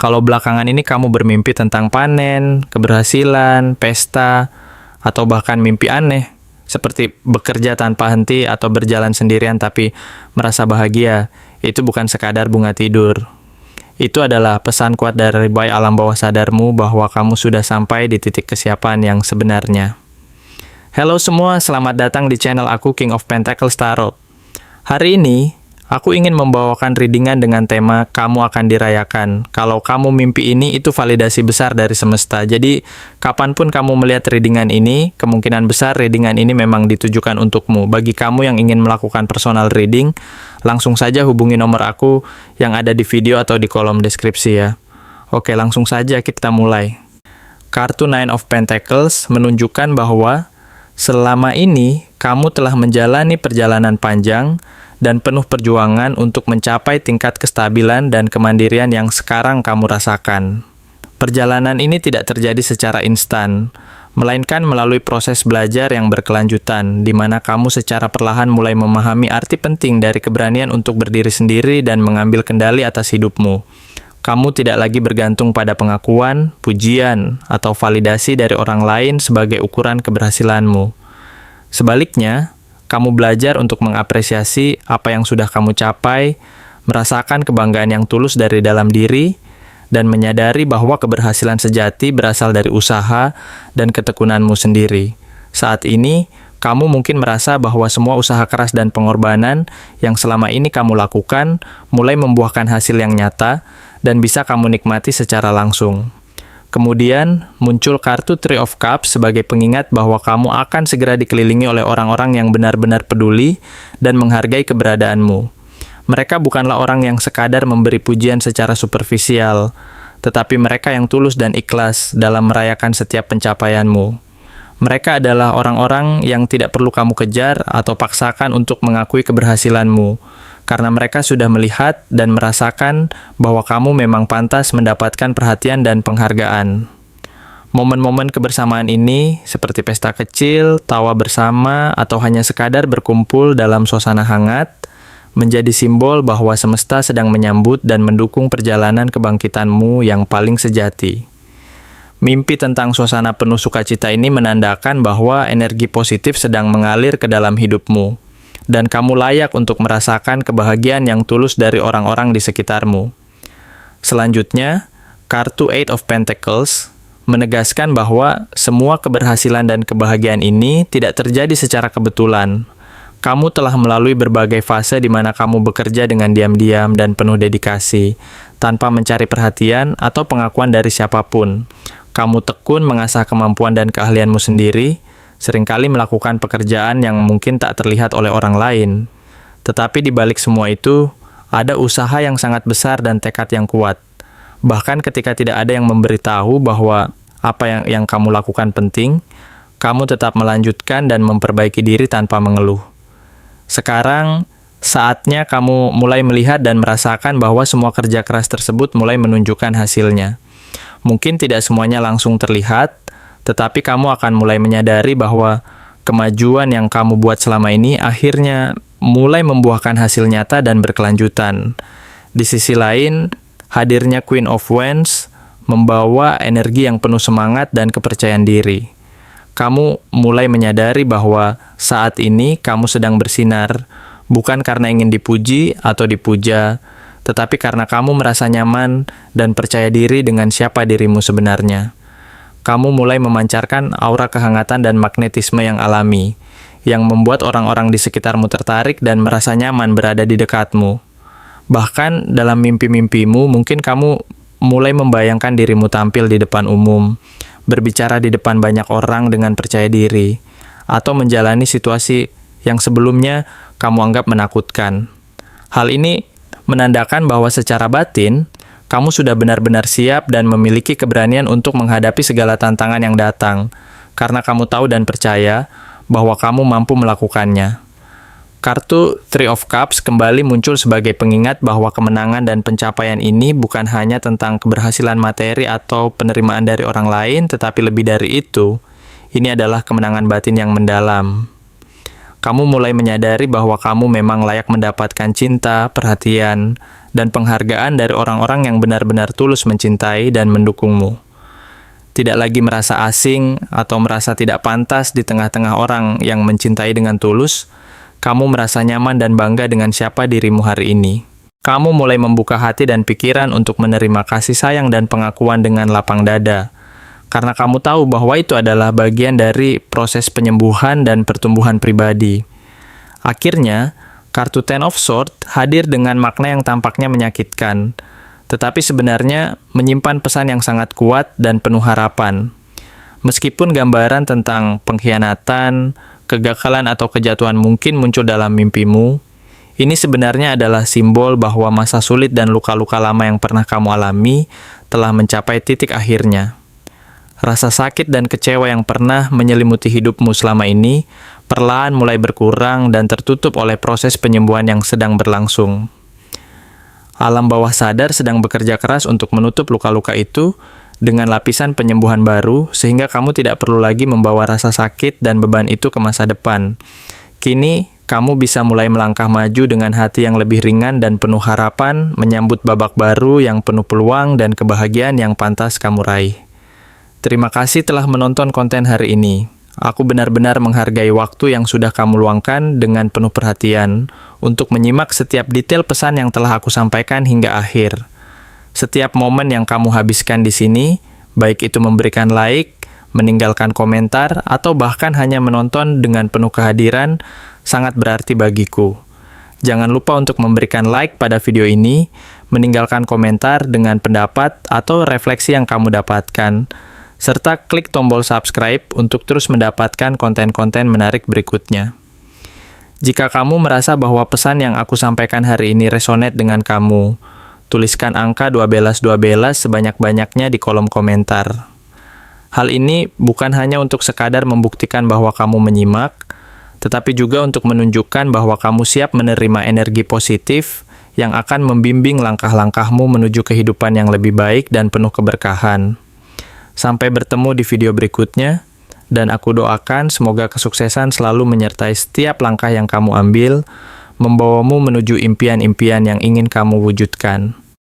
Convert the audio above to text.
kalau belakangan ini kamu bermimpi tentang panen, keberhasilan, pesta, atau bahkan mimpi aneh, seperti bekerja tanpa henti atau berjalan sendirian tapi merasa bahagia, itu bukan sekadar bunga tidur. Itu adalah pesan kuat dari alam bawah sadarmu bahwa kamu sudah sampai di titik kesiapan yang sebenarnya. Halo semua, selamat datang di channel aku King of Pentacles Tarot. Hari ini, aku ingin membawakan readingan dengan tema kamu akan dirayakan. Kalau kamu mimpi ini, itu validasi besar dari semesta. Jadi, kapanpun kamu melihat readingan ini, kemungkinan besar readingan ini memang ditujukan untukmu. Bagi kamu yang ingin melakukan personal reading, langsung saja hubungi nomor aku yang ada di video atau di kolom deskripsi ya. Oke, langsung saja kita mulai. Kartu Nine of Pentacles menunjukkan bahwa selama ini kamu telah menjalani perjalanan panjang dan penuh perjuangan untuk mencapai tingkat kestabilan dan kemandirian yang sekarang kamu rasakan. Perjalanan ini tidak terjadi secara instan, melainkan melalui proses belajar yang berkelanjutan, di mana kamu secara perlahan mulai memahami arti penting dari keberanian untuk berdiri sendiri dan mengambil kendali atas hidupmu. Kamu tidak lagi bergantung pada pengakuan, pujian, atau validasi dari orang lain sebagai ukuran keberhasilanmu. Sebaliknya, kamu belajar untuk mengapresiasi apa yang sudah kamu capai, merasakan kebanggaan yang tulus dari dalam diri, dan menyadari bahwa keberhasilan sejati berasal dari usaha dan ketekunanmu sendiri. Saat ini, kamu mungkin merasa bahwa semua usaha keras dan pengorbanan yang selama ini kamu lakukan mulai membuahkan hasil yang nyata dan bisa kamu nikmati secara langsung. Kemudian, muncul kartu Three of Cups sebagai pengingat bahwa kamu akan segera dikelilingi oleh orang-orang yang benar-benar peduli dan menghargai keberadaanmu. Mereka bukanlah orang yang sekadar memberi pujian secara superficial, tetapi mereka yang tulus dan ikhlas dalam merayakan setiap pencapaianmu. Mereka adalah orang-orang yang tidak perlu kamu kejar atau paksakan untuk mengakui keberhasilanmu, karena mereka sudah melihat dan merasakan bahwa kamu memang pantas mendapatkan perhatian dan penghargaan. Momen-momen kebersamaan ini, seperti pesta kecil, tawa bersama, atau hanya sekadar berkumpul dalam suasana hangat, menjadi simbol bahwa semesta sedang menyambut dan mendukung perjalanan kebangkitanmu yang paling sejati. Mimpi tentang suasana penuh sukacita ini menandakan bahwa energi positif sedang mengalir ke dalam hidupmu, dan kamu layak untuk merasakan kebahagiaan yang tulus dari orang-orang di sekitarmu. Selanjutnya, kartu Eight of Pentacles menegaskan bahwa semua keberhasilan dan kebahagiaan ini tidak terjadi secara kebetulan. Kamu telah melalui berbagai fase di mana kamu bekerja dengan diam-diam dan penuh dedikasi, tanpa mencari perhatian atau pengakuan dari siapapun. Kamu tekun mengasah kemampuan dan keahlianmu sendiri, seringkali melakukan pekerjaan yang mungkin tak terlihat oleh orang lain. Tetapi di balik semua itu, ada usaha yang sangat besar dan tekad yang kuat. Bahkan ketika tidak ada yang memberitahu bahwa apa yang kamu lakukan penting, kamu tetap melanjutkan dan memperbaiki diri tanpa mengeluh. Sekarang, saatnya kamu mulai melihat dan merasakan bahwa semua kerja keras tersebut mulai menunjukkan hasilnya. Mungkin tidak semuanya langsung terlihat, tetapi kamu akan mulai menyadari bahwa kemajuan yang kamu buat selama ini akhirnya mulai membuahkan hasil nyata dan berkelanjutan. Di sisi lain, hadirnya Queen of Wands membawa energi yang penuh semangat dan kepercayaan diri. Kamu mulai menyadari bahwa saat ini kamu sedang bersinar, bukan karena ingin dipuji atau dipuja, tetapi karena kamu merasa nyaman dan percaya diri dengan siapa dirimu sebenarnya. Kamu mulai memancarkan aura kehangatan dan magnetisme yang alami, yang membuat orang-orang di sekitarmu tertarik dan merasa nyaman berada di dekatmu. Bahkan dalam mimpi-mimpimu, mungkin kamu mulai membayangkan dirimu tampil di depan umum, berbicara di depan banyak orang dengan percaya diri, atau menjalani situasi yang sebelumnya kamu anggap menakutkan. Hal ini menandakan bahwa secara batin, kamu sudah benar-benar siap dan memiliki keberanian untuk menghadapi segala tantangan yang datang, karena kamu tahu dan percaya bahwa kamu mampu melakukannya. Kartu Three of Cups kembali muncul sebagai pengingat bahwa kemenangan dan pencapaian ini bukan hanya tentang keberhasilan materi atau penerimaan dari orang lain, tetapi lebih dari itu, ini adalah kemenangan batin yang mendalam. kamu mulai menyadari bahwa kamu memang layak mendapatkan cinta, perhatian, dan penghargaan dari orang-orang yang benar-benar tulus mencintai dan mendukungmu. Tidak lagi merasa asing atau merasa tidak pantas di tengah-tengah orang yang mencintai dengan tulus, kamu merasa nyaman dan bangga dengan siapa dirimu hari ini. Kamu mulai membuka hati dan pikiran untuk menerima kasih sayang dan pengakuan dengan lapang dada, karena kamu tahu bahwa itu adalah bagian dari proses penyembuhan dan pertumbuhan pribadi. Akhirnya, kartu Ten of Swords hadir dengan makna yang tampaknya menyakitkan, tetapi sebenarnya menyimpan pesan yang sangat kuat dan penuh harapan. Meskipun gambaran tentang pengkhianatan, kegagalan atau kejatuhan mungkin muncul dalam mimpimu, ini sebenarnya adalah simbol bahwa masa sulit dan luka-luka lama yang pernah kamu alami telah mencapai titik akhirnya. Rasa sakit dan kecewa yang pernah menyelimuti hidupmu selama ini perlahan mulai berkurang dan tertutup oleh proses penyembuhan yang sedang berlangsung. Alam bawah sadar sedang bekerja keras untuk menutup luka-luka itu dengan lapisan penyembuhan baru, sehingga kamu tidak perlu lagi membawa rasa sakit dan beban itu ke masa depan. Kini, kamu bisa mulai melangkah maju dengan hati yang lebih ringan dan penuh harapan, menyambut babak baru yang penuh peluang dan kebahagiaan yang pantas kamu raih. Terima kasih telah menonton konten hari ini. Aku benar-benar menghargai waktu yang sudah kamu luangkan dengan penuh perhatian untuk menyimak setiap detail pesan yang telah aku sampaikan hingga akhir. Setiap momen yang kamu habiskan di sini, baik itu memberikan like, meninggalkan komentar, atau bahkan hanya menonton dengan penuh kehadiran, sangat berarti bagiku. Jangan lupa untuk memberikan like pada video ini, meninggalkan komentar dengan pendapat atau refleksi yang kamu dapatkan, serta klik tombol subscribe untuk terus mendapatkan konten-konten menarik berikutnya. Jika kamu merasa bahwa pesan yang aku sampaikan hari ini resonate dengan kamu, tuliskan angka 1212 sebanyak-banyaknya di kolom komentar. Hal ini bukan hanya untuk sekadar membuktikan bahwa kamu menyimak, tetapi juga untuk menunjukkan bahwa kamu siap menerima energi positif yang akan membimbing langkah-langkahmu menuju kehidupan yang lebih baik dan penuh keberkahan. Sampai bertemu di video berikutnya, dan aku doakan semoga kesuksesan selalu menyertai setiap langkah yang kamu ambil, membawamu menuju impian-impian yang ingin kamu wujudkan.